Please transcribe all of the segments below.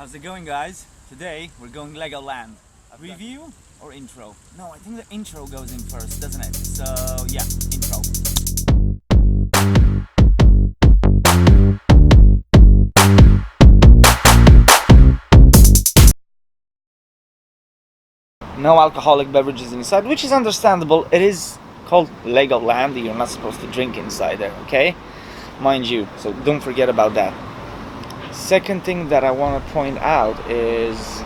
How's it going, guys? Today we're going Legoland. Review or intro? No, I think the intro goes in first, doesn't it? So yeah, intro. No alcoholic beverages inside, which is understandable. It is called Legoland. You're not supposed to drink inside there, okay? Mind you, so don't forget about that. Second thing that I want to point out is,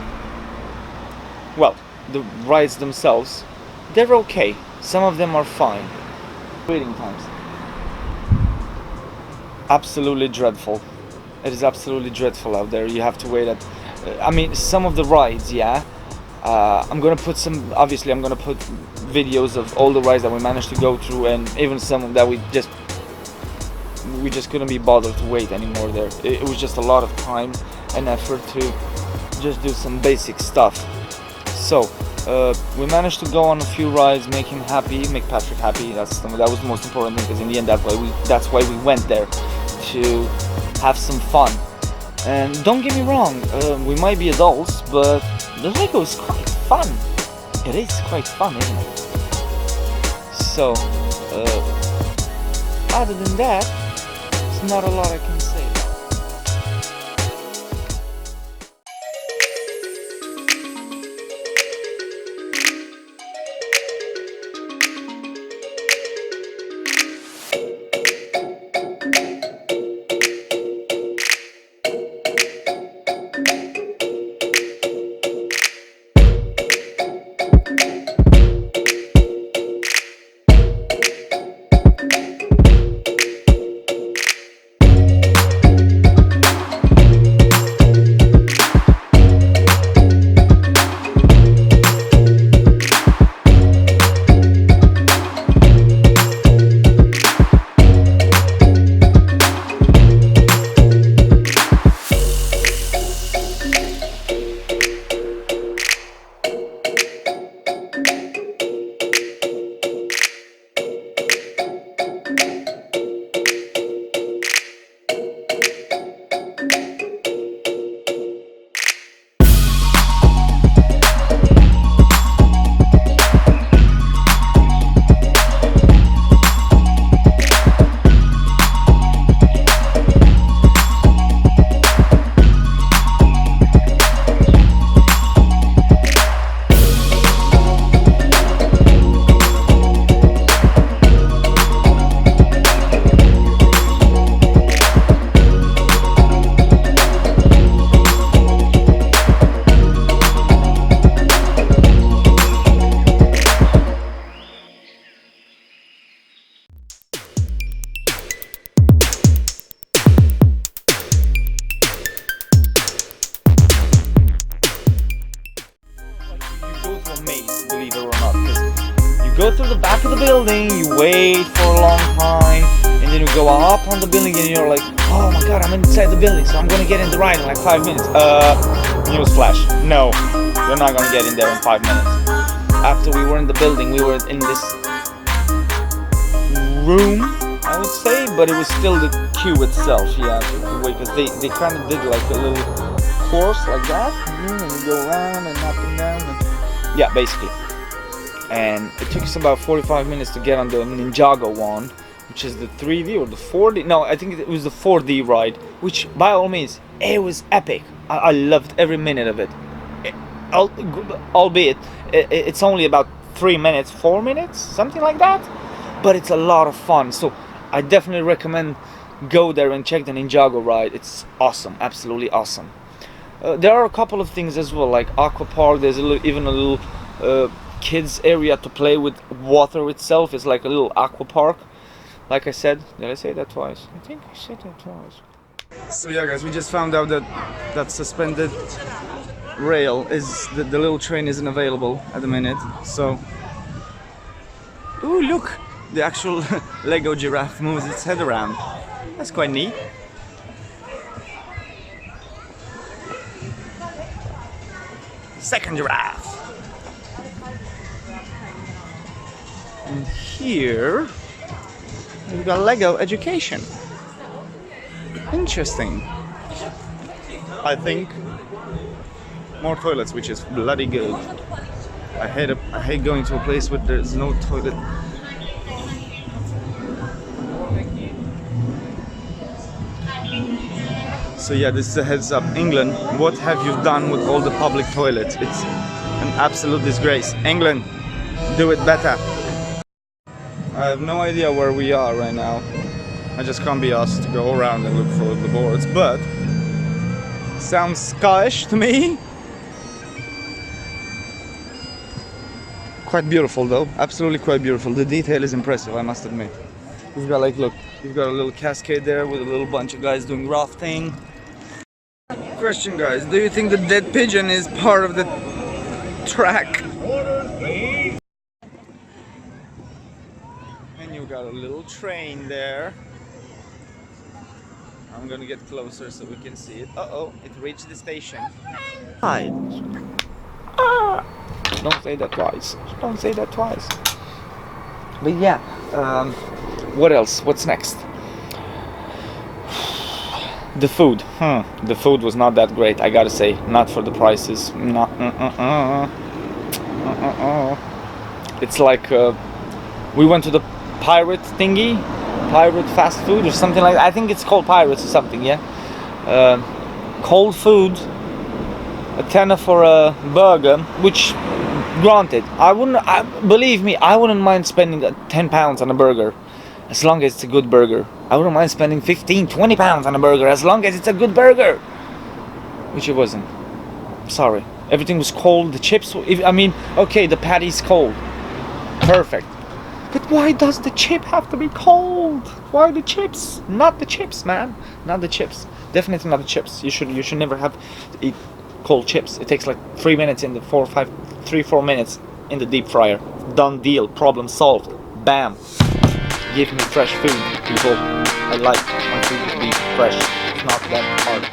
well, the rides themselves, they're okay. Some of them are fine. Waiting times. Absolutely dreadful. It is absolutely dreadful out there. You have to wait at, I mean, some of the rides, yeah. I'm gonna put obviously I'm gonna put videos of all the rides that we managed to go through, and even some that we just couldn't be bothered to wait anymore there. It was just a lot of time and effort to just do some basic stuff. So we managed to go on a few rides, make him happy, make Patrick happy. That was the most important thing, because in the end that's why we went there, to have some fun. And don't get me wrong, we might be adults, but the Lego is quite fun. It is quite fun, isn't it? So other than that, there's not a lot I can say about it. Believe it or not, because you go through the back of the building, you wait for a long time, and then you go up on the building and you're like, oh my god, I'm inside the building, so I'm gonna get in the ride in like 5 minutes. Newsflash, no, you're not gonna get in there in 5 minutes. After we were in the building, we were in this room, I would say, but it was still the queue itself. You have to wait, because they kind of did like a little course like that, and you go around and up and down, and yeah, basically. And it took us about 45 minutes to get on the Ninjago one, which is the 3D or the 4D. No, I think it was the 4D ride, which by all means, it was epic. I loved every minute of it. Albeit, it's only about 3 minutes, 4 minutes, something like that. But it's a lot of fun. So I definitely recommend go there and check the Ninjago ride. It's awesome, absolutely awesome. There are a couple of things as well, like aqua park. There's even a little kids area to play with water itself. It's like a little aqua park. Like I said, did I say that twice? I think I said that twice. So yeah, guys, we just found out that that suspended rail is the little train isn't available at the minute. So, ooh, look, the actual Lego giraffe moves its head around. That's quite neat. Second giraffe. And here we've got Lego education. Interesting. I think more toilets, which is bloody good. I hate going to a place where there's no toilet. So yeah, this is a heads up. England, what have you done with all the public toilets? It's an absolute disgrace. England, do it better. I have no idea where we are right now. I just can't be asked to go around and look for the boards, but sounds Scottish to me. Quite beautiful though, absolutely quite beautiful. The detail is impressive, I must admit. You've got like, look, you've got a little cascade there with a little bunch of guys doing rafting. Question, guys, do you think the dead pigeon is part of the track? And you got a little train there. I'm gonna get closer so we can see it. Uh-oh, it reached the station. Hi. Don't say that twice. Don't say that twice. But yeah, what else? What's next? The food. The food was not that great, I gotta say. Not for the prices. No. It's like we went to the pirate thingy, pirate fast food or something like that. I think it's called Pirates or something. Yeah. Cold food. A tenner for a burger, which, granted, believe me, I wouldn't mind spending £10 on a burger, as long as it's a good burger. I wouldn't mind spending 15, 20 pounds on a burger, as long as it's a good burger. Which it wasn't. Sorry. Everything was cold, the chips, okay, the patty's cold. Perfect. But why does the chip have to be cold? Why the chips? Not the chips, man. Not the chips. Definitely not the chips. You should never have to eat cold chips. It takes like 3 minutes in the 4 minutes in the deep fryer. Done deal. Problem solved. Bam. Give me fresh food, people. I like my food to be fresh. It's not that hard.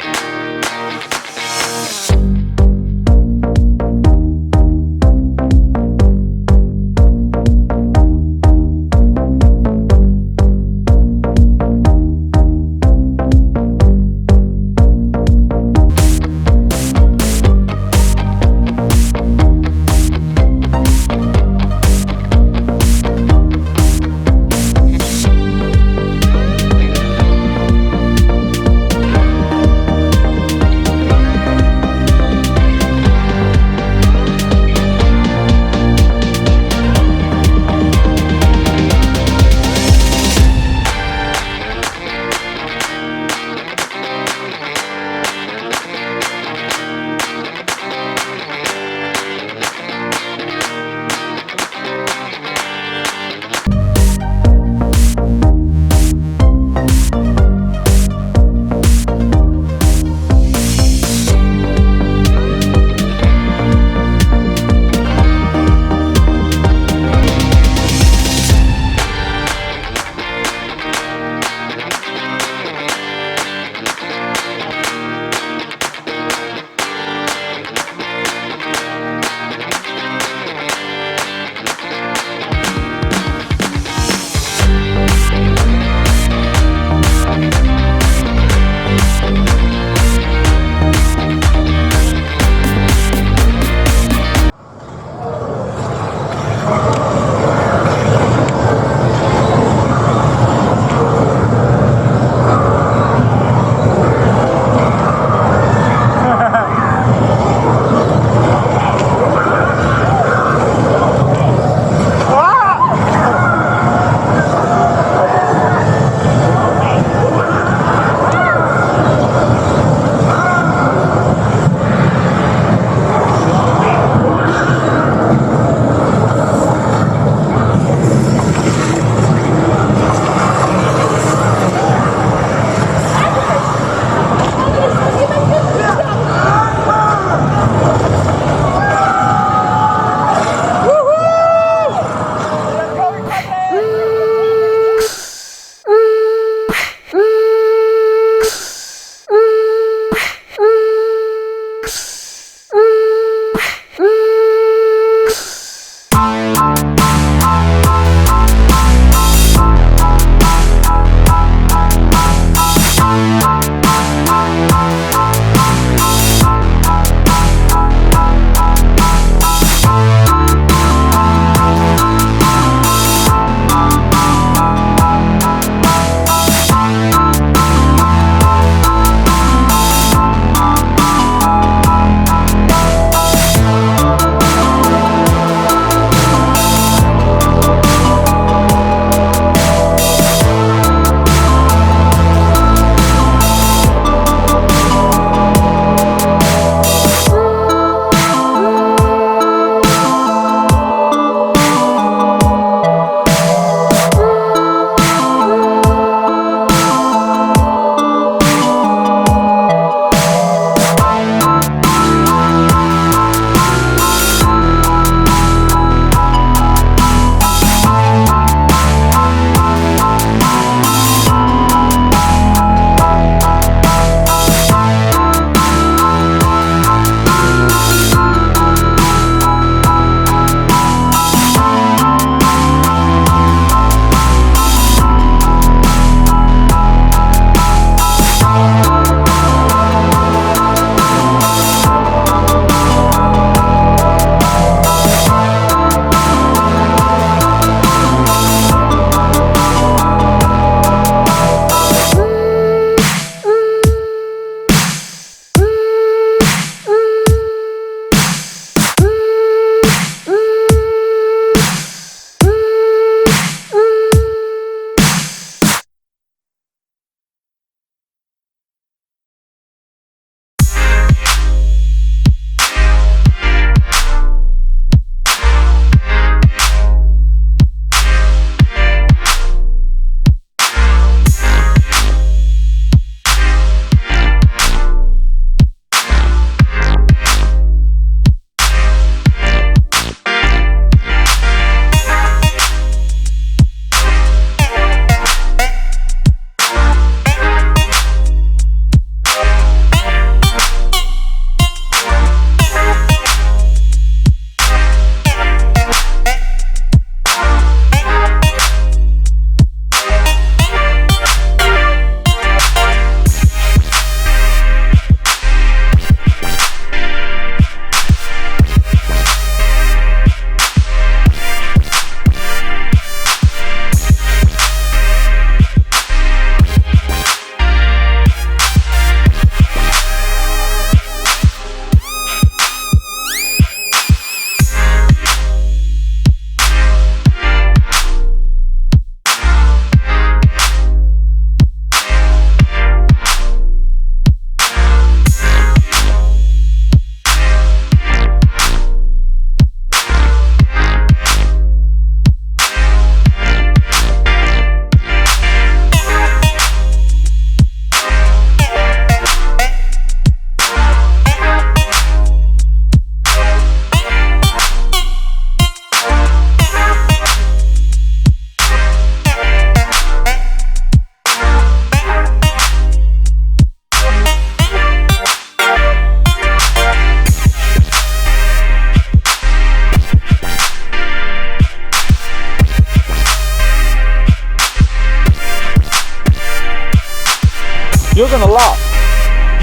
you're gonna laugh.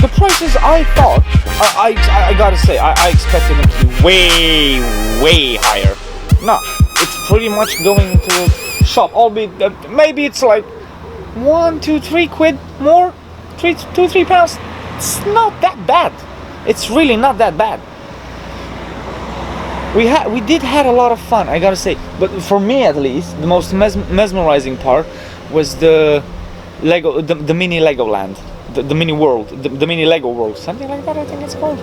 The prices I thought, I gotta say, I expected them to be way higher. No, it's pretty much going to a shop, albeit maybe it's like 1, 2, 3 quid more, 3 pounds. It's not that bad. It's really not that bad. We did had a lot of fun, I gotta say. But for me, at least, the most mesmerizing part was the mini Legoland, the mini world, the mini Lego world, something like that. I think it's called.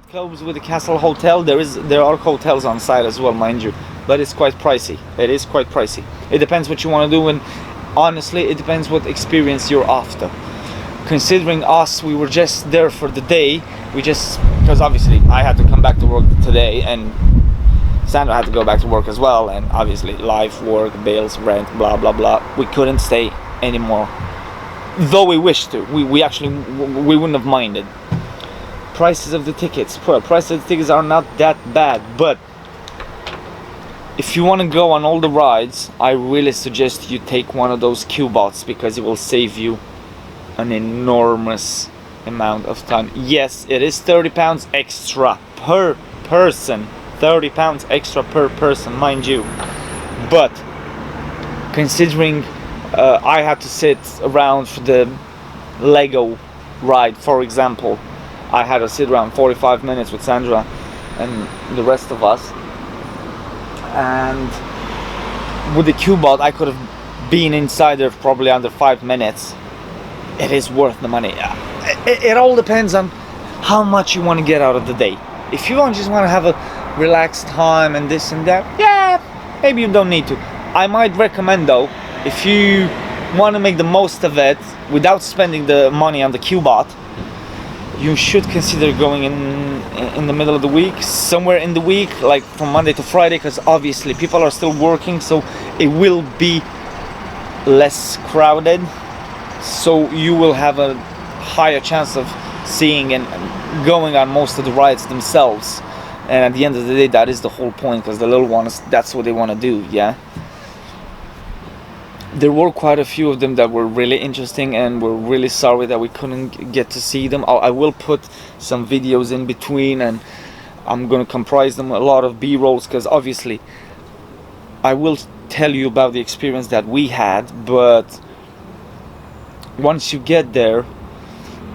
Close with the Castle Hotel. There are hotels on site as well, mind you, but it's quite pricey. It is quite pricey. It depends what you want to do, and honestly, it depends what experience you're after. Considering us, we were just there for the day. Because obviously I had to come back to work today, and Sandra had to go back to work as well, and obviously life, work, bills, rent, blah blah blah. We couldn't stay anymore, though we wished to. We wouldn't have minded. Prices of the tickets are not that bad, but if you want to go on all the rides, I really suggest you take one of those Q-bots, because it will save you an enormous amount of time. Yes, it is £30 extra per person, £30 extra per person, mind you, but considering I had to sit around for the Lego ride, for example, I had to sit around 45 minutes with Sandra and the rest of us, and with the Q-bot I could have been inside there probably under 5 minutes. It is worth the money. It all depends on how much you want to get out of the day. If you just want to have a relaxed time and this and that, yeah, maybe you don't need to. I might recommend though, if you want to make the most of it without spending the money on the Q-bot, you should consider going in the middle of the week, somewhere in the week, like from Monday to Friday, because obviously people are still working, so it will be less crowded, so you will have a higher chance of seeing and going on most of the rides themselves. And at the end of the day, that is the whole point, because the little ones, that's what they want to do. Yeah, there were quite a few of them that were really interesting, and we're really sorry that we couldn't get to see them. I will put some videos in between, and I'm gonna comprise them a lot of B-rolls, because obviously I will tell you about the experience that we had, but once you get there,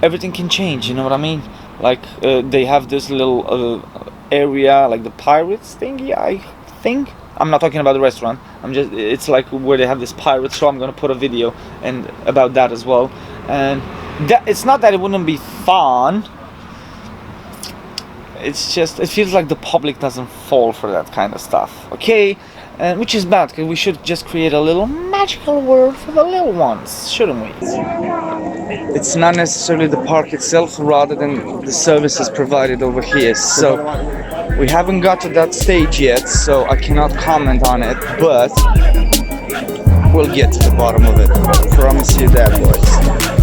everything can change, you know what I mean? Like they have this little area, like the pirates thingy, I think. I'm not talking about the restaurant. It's like where they have this pirate show. I'm gonna put a video and about that as well. And it's not that it wouldn't be fun. It's just, it feels like the public doesn't fall for that kind of stuff. Okay, and which is bad, because we should just create a little magical world for the little ones, shouldn't we? It's not necessarily the park itself, rather than the services provided over here. So we haven't got to that stage yet, so I cannot comment on it, but we'll get to the bottom of it. I promise you that, boys.